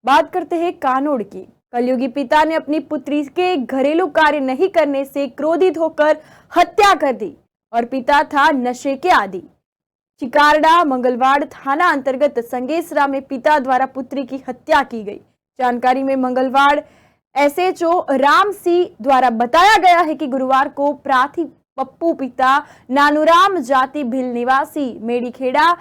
बात करते हैं कानोड़ की। कलयुगी पिता ने अपनी पुत्री के घरेलू कार्य नहीं करने से क्रोधित होकर हत्या कर दी और पिता था नशे के आदी। चिकारडा मंगलवाड़ थाना अंतर्गत संगेसरा में पिता द्वारा पुत्री की हत्या की गई। जानकारी में मंगलवाड़ एसएचओ राम सिंह द्वारा बताया गया है कि गुरुवार को प्राथी पप्पू पिता नानूराम जाति भिल निवासी मेड़ीखेड़ा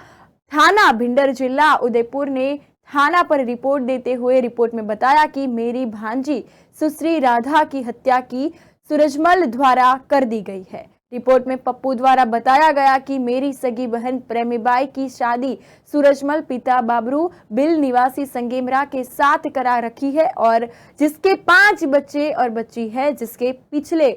थाना भिंडर जिला उदयपुर ने थाना पर रिपोर्ट देते हुए रिपोर्ट में बताया कि मेरी भांजी सुश्री राधा की हत्या की सूरजमल द्वारा कर दी गई है। रिपोर्ट में पप्पू द्वारा बताया गया कि मेरी सगी बहन प्रेमीबाई की शादी सूरजमल पिता बाबरू बिल निवासी संगेमरा के साथ करा रखी है और जिसके 5 बच्चे और बच्ची है, जिसके पिछले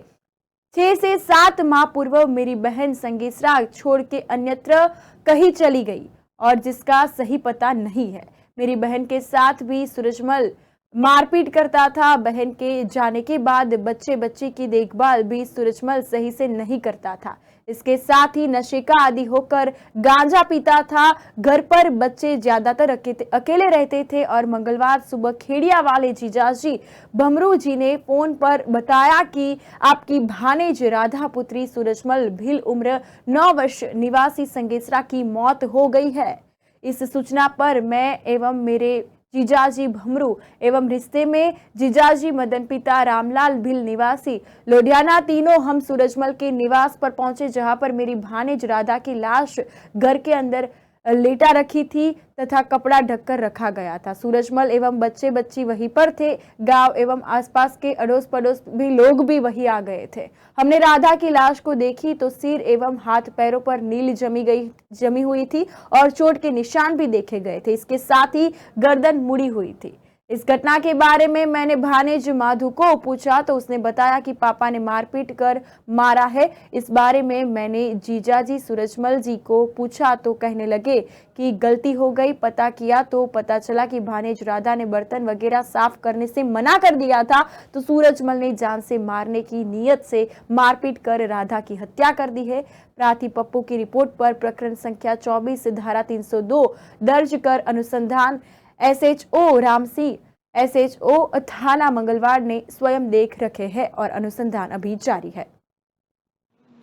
6 से 7 माह पूर्व मेरी बहन संगेसरा छोड़ के अन्यत्र कहीं चली गई और जिसका सही पता नहीं है। मेरी बहन के साथ भी सूरजमल मारपीट करता था। बहन के जाने के बाद बच्चे बच्ची की देखभाल भी सूरजमल सही से नहीं करता था। इसके साथ ही नशे का आदी होकर गांजा पीता था। घर पर बच्चे ज्यादातर अकेले रहते थे और मंगलवार सुबह खेड़िया वाले जीजाजी भमरू जी ने फोन पर बताया कि आपकी भानेज राधा पुत्री सूरजमल भिल उम्र 9 वर्ष निवासी संगेसरा की मौत हो गई है। इस सूचना पर मैं एवं मेरे जीजाजी भमरू एवं रिश्ते में जीजाजी मदन पिता रामलाल भिल निवासी लोडियाना तीनों हम सूरजमल के निवास पर पहुंचे, जहां पर मेरी भानेज राधा की लाश घर के अंदर लेटा रखी थी तथा कपड़ा ढककर रखा गया था। सूरजमल एवं बच्चे बच्ची वहीं पर थे। गांव एवं आसपास के अड़ोस पड़ोस भी लोग भी वहीं आ गए थे। हमने राधा की लाश को देखी तो सिर एवं हाथ पैरों पर नील जमी हुई थी और चोट के निशान भी देखे गए थे। इसके साथ ही गर्दन मुड़ी हुई थी। इस घटना के बारे में मैंने भानेज माधु को पूछा तो उसने बताया कि पापा ने मारपीट कर मारा है। इस बारे में मैंने जीजाजी सूरजमल जी को पूछा तो कहने लगे कि गलती हो गई। पता किया तो पता चला कि भानेज राधा ने बर्तन वगैरह साफ करने से मना कर दिया था, तो सूरजमल ने जान से मारने की नीयत से मारपीट कर राधा की हत्या कर दी है। प्राथी पप्पू की रिपोर्ट पर प्रकरण संख्या 24 धारा 302 दर्ज कर अनुसंधान एसएचओ राम सिंह एसएचओ थाना मंगलवाड़ ने स्वयं देख रखे हैं और अनुसंधान अभी जारी है।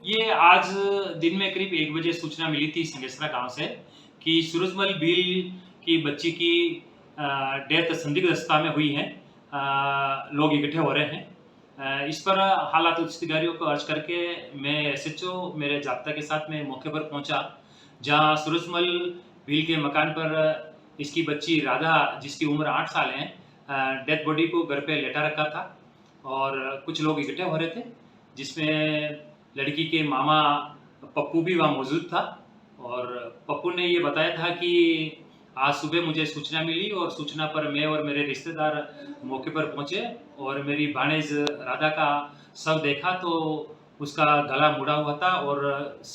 ये आज दिन में करीब 1 बजे सूचना मिली थी संगेसरा गांव से कि सूरजमल भील की बच्ची की डेथ संदिग्ध अवस्था में हुई है। लोग इकट्ठे हो रहे हैं। इस पर हालात अधिकारियों को अर्ज करके मैं एसएचओ मेरे जाब्ता के साथ में मौके पर पहुंचा, जहां सूरजमल भील के मकान पर इसकी बच्ची राधा, जिसकी उम्र 8 साल है, डेथ बॉडी को घर पे लेटा रखा था और कुछ लोग इकट्ठे हो रहे थे, जिसमें लड़की के मामा पप्पू भी वहाँ मौजूद था। और पप्पू ने ये बताया था कि आज सुबह मुझे सूचना मिली और सूचना पर मैं और मेरे रिश्तेदार मौके पर पहुंचे और मेरी भानेज राधा का शव देखा तो उसका गला मुड़ा हुआ था और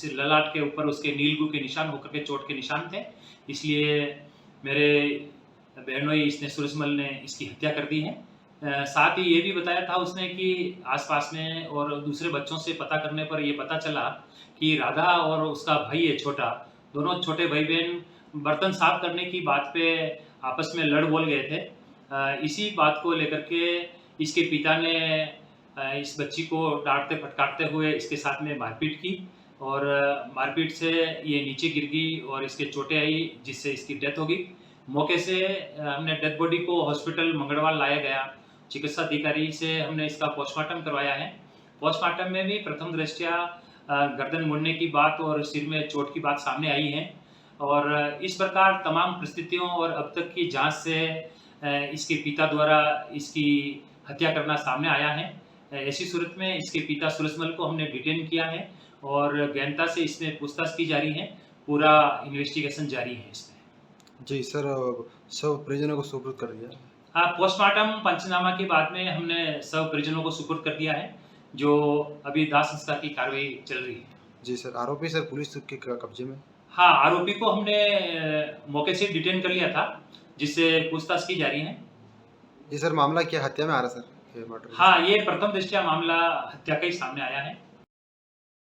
ललाट के ऊपर उसके नीलगू के निशान होकर के चोट के निशान थे। इसलिए मेरे बहनोई इसने सूरजमल ने इसकी हत्या कर दी है। साथ ही ये भी बताया था उसने कि आसपास में और दूसरे बच्चों से पता करने पर ये पता चला कि राधा और उसका भाई है छोटा, दोनों छोटे भाई बहन बर्तन साफ करने की बात पे आपस में लड़ बोल गए थे। इसी बात को लेकर के इसके पिता ने इस बच्ची को डांटते फटकारते हुए इसके साथ में मारपीट की और मारपीट से ये नीचे गिर गई और इसके चोटें आई, जिससे इसकी डेथ हो गई। मौके से हमने डेथ बॉडी को हॉस्पिटल मंगलवार लाया गया। चिकित्सा अधिकारी से हमने इसका पोस्टमार्टम करवाया है। पोस्टमार्टम में भी प्रथम दृष्टया गर्दन मुड़ने की बात और सिर में चोट की बात सामने आई है और इस प्रकार तमाम परिस्थितियों और अब तक की जांच से इसके पिता द्वारा इसकी हत्या करना सामने आया है। ऐसी सूरत में इसके पिता सूरजमल को हमने डिटेन किया है और गहनता से इसमें पूछताछ की जा रही है। पूरा इन्वेस्टिगेशन जारी है इसमें। जी सर, सब परिजनों को सुपुर्द कर दिया। हाँ, पोस्टमार्टम पंचनामा के बाद में हमने सब परिजनों को सुपुर्द कर दिया है, जो अभी दाह संस्कार की कार्रवाई चल रही है। जी सर, आरोपी सर पुलिस के कब्जे में? हाँ, आरोपी को हमने मौके से डिटेन कर लिया था, जिससे पूछताछ की जा रही है। जी सर, मामला क्या हत्या में आ रहा सर? हाँ, ये प्रथम दृष्टया मामला हत्या का ही सामने आया है।